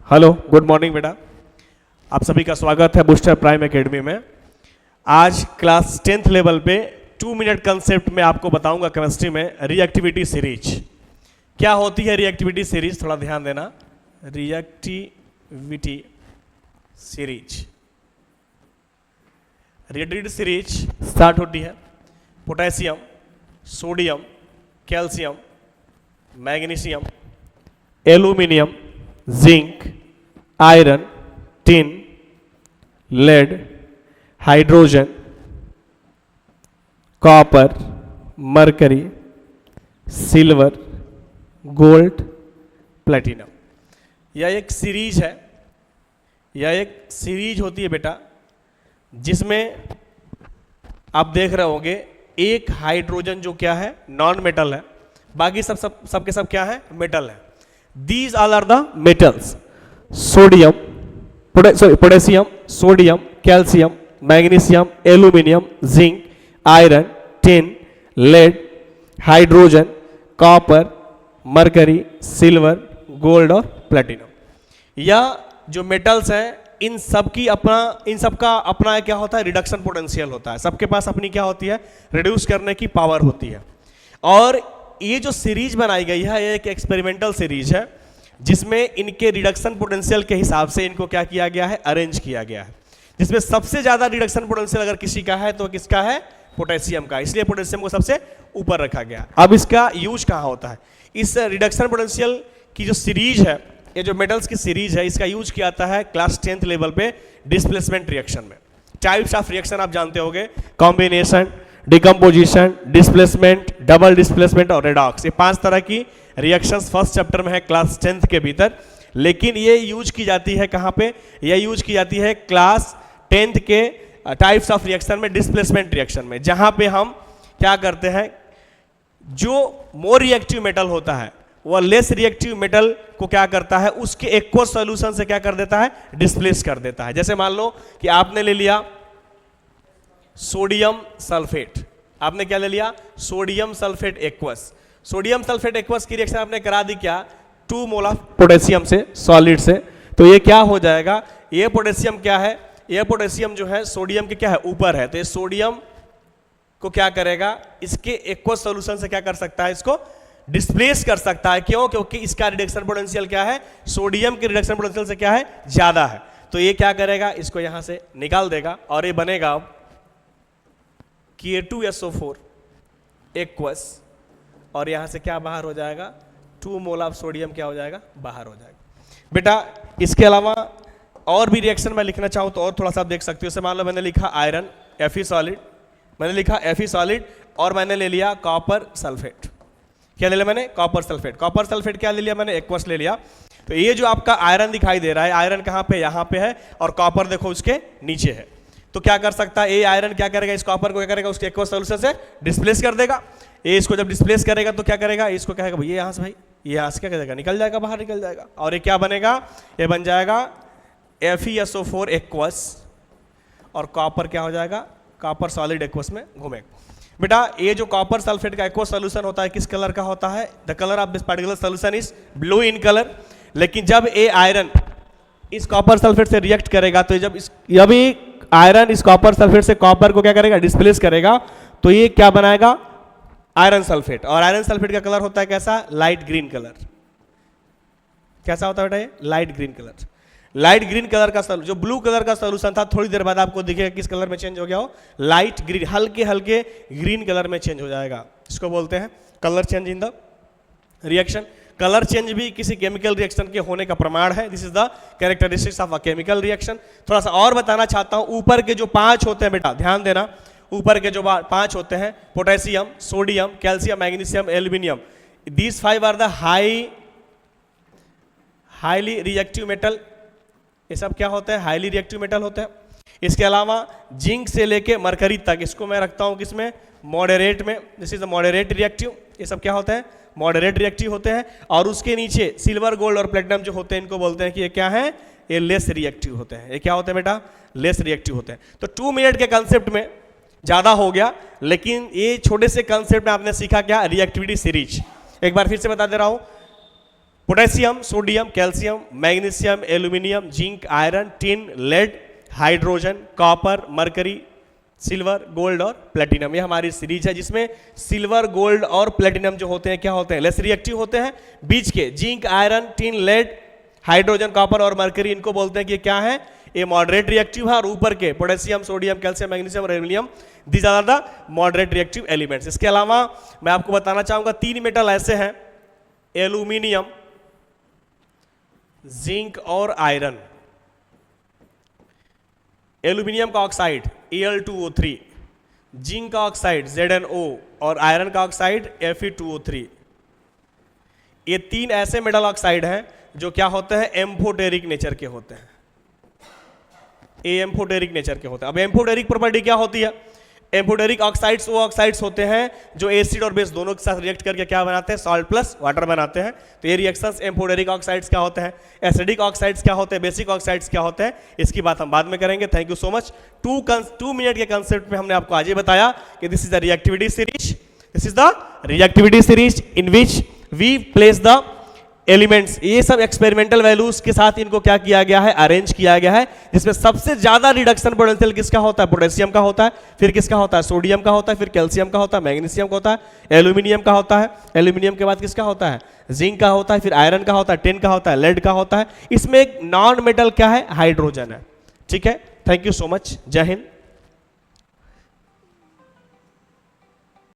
Hello, good morning बेटा। आप सभी का स्वागत है बूस्टर प्राइम एकेडमी में। आज क्लास 10th लेवल पे 2 मिनट कंसेप्ट में आपको बताऊंगा केमिस्ट्री में रिएक्टिविटी सीरीज। क्या होती है रिएक्टिविटी सीरीज, थोड़ा ध्यान देना। रिएक्टिविटी सीरीज स्टार्ट होती है potassium, sodium, calcium, magnesium, aluminium, zinc, iron, tin, lead, hydrogen, copper, mercury, silver, gold, platinum. यह एक सीरीज है, यह एक सीरीज होती है बेटा, जिसमें आप देख रहे होंगे एक हाइड्रोजन जो क्या है नॉन मेटल है, बाकी सब के सब क्या है मेटल है। These all are the metals: potassium, sodium, calcium, magnesium, aluminium, zinc, iron, tin, lead, hydrogen, copper, mercury, silver, gold और platinum। यह जो मेटल्स हैं इन सबका अपना क्या होता है, रिडक्शन पोटेंशियल होता है। सबके पास अपनी क्या होती है, रिड्यूस करने की पावर होती है। और ये जो सीरीज बनाई गई है ये एक एक्सपेरिमेंटल सीरीज है, जिसमें इनके रिडक्शन पोटेंशियल के हिसाब से इनको क्या किया गया है, अरेंज किया गया है। जिसमें सबसे ज्यादा रिडक्शन पोटेंशियल अगर किसी का है तो किसका है, पोटेशियम का, इसलिए पोटेशियम को सबसे ऊपर रखा गया। अब इसका यूज कहाँ होता है, इस रिडक्शन पोटेंशियल की जो सीरीज है, ये जो मेटल्स की सीरीज है, इसका यूज किया जाता है क्लास 10th लेवल पे डिस्प्लेसमेंट रिएक्शन में। टाइप्स ऑफ रिएक्शन आप जानते होंगे, combination, decomposition, displacement, double displacement और रेडॉक्स। ये 5 तरह की रिएक्शंस फर्स्ट चैप्टर में है क्लास 10th के भीतर। लेकिन ये यूज की जाती है कहाँ पे, ये यूज की जाती है क्लास 10th के टाइप्स ऑफ रिएक्शन में, डिस्प्लेसमेंट रिएक्शन में, जहाँ पे हम क्या करते हैं, जो मोर रिएक्टिव मेटल होता है वह लेस रिएक्टिव मेटल को क्या करता है, उसके एक्वस सॉल्यूशन से क्या कर देता है, डिस्प्लेस कर देता है। जैसे मान लो कि आपने ले लिया सोडियम सल्फेट, आपने क्या ले लिया, sodium sulphate aqueous. Sodium sulphate aqueous की रिएक्शन आपने करा दी क्या, 2 मोल ऑफ पोटेशियम से, सॉलिड से। तो ये क्या हो जाएगा, ये पोटेशियम क्या है, ये पोटेशियम जो है सोडियम के क्या है, ऊपर है। तो ये सोडियम को क्या करेगा, इसके एक्वस सॉल्यूशन से क्या कर सकता है, इसको डिस्प्लेस कर सकता है। क्यों, क्योंकि इसका रिडक्शन पोटेंशियल क्या है, सोडियम के रिडक्शन पोटेंशियल से क्या है, ज्यादा है। तो ये क्या करेगा, इसको यहां से निकाल देगा और ये बनेगा अब K2SO4 एक्वस, और यहां से क्या बाहर हो जाएगा, 2 मोल ऑफ सोडियम क्या हो जाएगा, बाहर हो जाएगा। बेटा इसके अलावा और भी रिएक्शन मैं लिखना चाहूं तो और थोड़ा सा आप देख सकते हो। जैसे मान लो मैंने लिखा आयरन Fe सॉलिड, मैंने लिखा Fe सॉलिड, और मैंने ले लिया कॉपर सल्फेट। क्या ले लिया मैंने, कॉपर सल्फेट। कॉपर सल्फेट क्या ले लिया मैंने, एक्वस ले लिया। तो ये जो आपका आयरन दिखाई दे रहा है, आयरन कहां पे, यहां पे है, और कॉपर देखो उसके नीचे है। तो क्या कर सकता है, ये आयरन क्या करेगा, इस कॉपर को क्या करेगा, उसके एक्वस सॉल्यूशन से डिस्प्लेस कर देगा। ये इसको जब डिस्प्लेस करेगा तो क्या करेगा, इसको कहेगा भाई ये यहां से, भाई ये यहां से क्या करेगा, निकल जाएगा, बाहर निकल जाएगा। और ये क्या बनेगा, ये बन जाएगा FeSO4 एक्वस, और कॉपर क्या हो जाएगा, कॉपर सॉलिड एक्वस में घूमेगा। बेटा ये जो कॉपर सल्फेट का एक्वस सॉल्यूशन होता है किस कलर का होता है, the colour of this particular solution is blue in colour. लेकिन जब ये आयरन इस कॉपर सल्फेट से रिएक्ट करेगा, तो जब आयरन इस कॉपर सल्फेट से कॉपर को क्या करेगा, डिस्प्लेस करेगा, तो ये क्या बनाएगा, आयरन सल्फेट। और आयरन सल्फेट का कलर होता है कैसा, लाइट ग्रीन कलर। कैसा होता है बेटा, ये light green colour. Light green colour का जो ब्लू कलर का सॉल्यूशन था, थोड़ी देर बाद आपको दिखेगा किस कलर में चेंज हो गया हो, लाइट ग्रीन, हल्के हल्के ग्रीन कलर में चेंज हो जाएगा। इसको बोलते हैं colour change in the reaction. Colour change भी किसी केमिकल रिएक्शन के होने का प्रमाण है। This is the characteristics of a chemical reaction. थोड़ा सा और बताना चाहता हूं, ऊपर के जो 5 होते हैं बेटा, ध्यान देना, ऊपर के जो 5 होते हैं, potassium, sodium, calcium, magnesium, aluminium, these 5 are the highly reactive metal. ये सब क्या होते हैं, हाईली रिएक्टिव मेटल होते हैं। इसके अलावा जिंक से लेके मरकरी तक, इसको मैं रखता हूं किसमें, मॉडरेट में। This is the moderate reactive. ये सब क्या होते हैं, मॉडरेट रिएक्टिव होते हैं। और उसके नीचे सिल्वर, गोल्ड और प्लेटिनम जो होते हैं, इनको बोलते हैं कि ये क्या है, ये लेस रिएक्टिव होते हैं। ये क्या होते हैं बेटा, लेस रिएक्टिव होते हैं। तो 2 मिनट के कंसेप्ट में ज़्यादा हो गया, लेकिन ये छोटे से कंसेप्ट में आपने सीखा क्या, रिएक्टिविटी सीरीज। एक बार फिर से बता दे रहा हूँ, potassium, sodium, calcium, magnesium, aluminium, zinc, iron, tin, lead, hydrogen, copper, mercury, silver, gold और प्लेटिनम। ये हमारी सीरीज है जिसमें सिल्वर, गोल्ड और प्लेटिनम जो होते हैं क्या होते हैं, लेस रिएक्टिव होते हैं। बीच के zinc, iron, tin, lead, hydrogen, copper और मरकरी, इनको बोलते हैं कि क्या है, ये मॉडरेट रिएक्टिव है। और ऊपर के पोटेशियम, सोडियम, कैल्शियम, मैग्नीशियम और aluminium, these are the moderate reactive elements. इसके अलावा मैं आपको बताना चाहूंगा 3 मेटल ऐसे हैं, एल्यूमिनियम, जिंक और आयरन। एल्यूमिनियम का ऑक्साइड Al2O3, जिंक का ऑक्साइड ZnO और आयरन का ऑक्साइड Fe2O3। ये 3 ऐसे मेटल ऑक्साइड हैं जो क्या होते हैं, एम्फोटेरिक नेचर के होते हैं। ये एम्फोटेरिक नेचर के होते हैं। अब एम्फोटेरिक प्रॉपर्टी क्या होती है, एम्फोटेरिक ऑक्साइड्स वो ऑक्साइड्स होते हैं जो एसिड और बेस दोनों के साथ रिएक्ट करके क्या बनाते हैं, सॉल्ट प्लस वाटर बनाते हैं। तो ये रिएक्शंस एम्फोटेरिक ऑक्साइड्स क्या होते हैं, एसिडिक ऑक्साइड्स क्या होते हैं, बेसिक ऑक्साइड्स क्या होते हैं, इसकी बात हम बाद में करेंगे। Thank you so much. 2 minute के कंसेप्ट में हमने आपको आज ये बताया कि this is the reactivity series, this is the reactivity series in which we place the elements. ये सब एक्सपेरिमेंटल वैल्यूज के साथ इनको क्या किया गया है, अरेंज किया गया है, जिसमें सबसे ज्यादा रिडक्शन पोटेंशियल किसका होता है, पोटेशियम का होता है, फिर किसका होता है, सोडियम का होता है, फिर कैल्शियम का होता है, मैग्नीशियम का होता है, एल्यूमिनियम का होता है, एल्यूमिनियम के बाद किसका होता है, जिंक का होता है, फिर आयरन का होता है, टिन का होता है, लेड का होता है। इसमें एक नॉन मेटल क्या है, हाइड्रोजन है। ठीक है, थैंक यू सो मच, जय हिंद।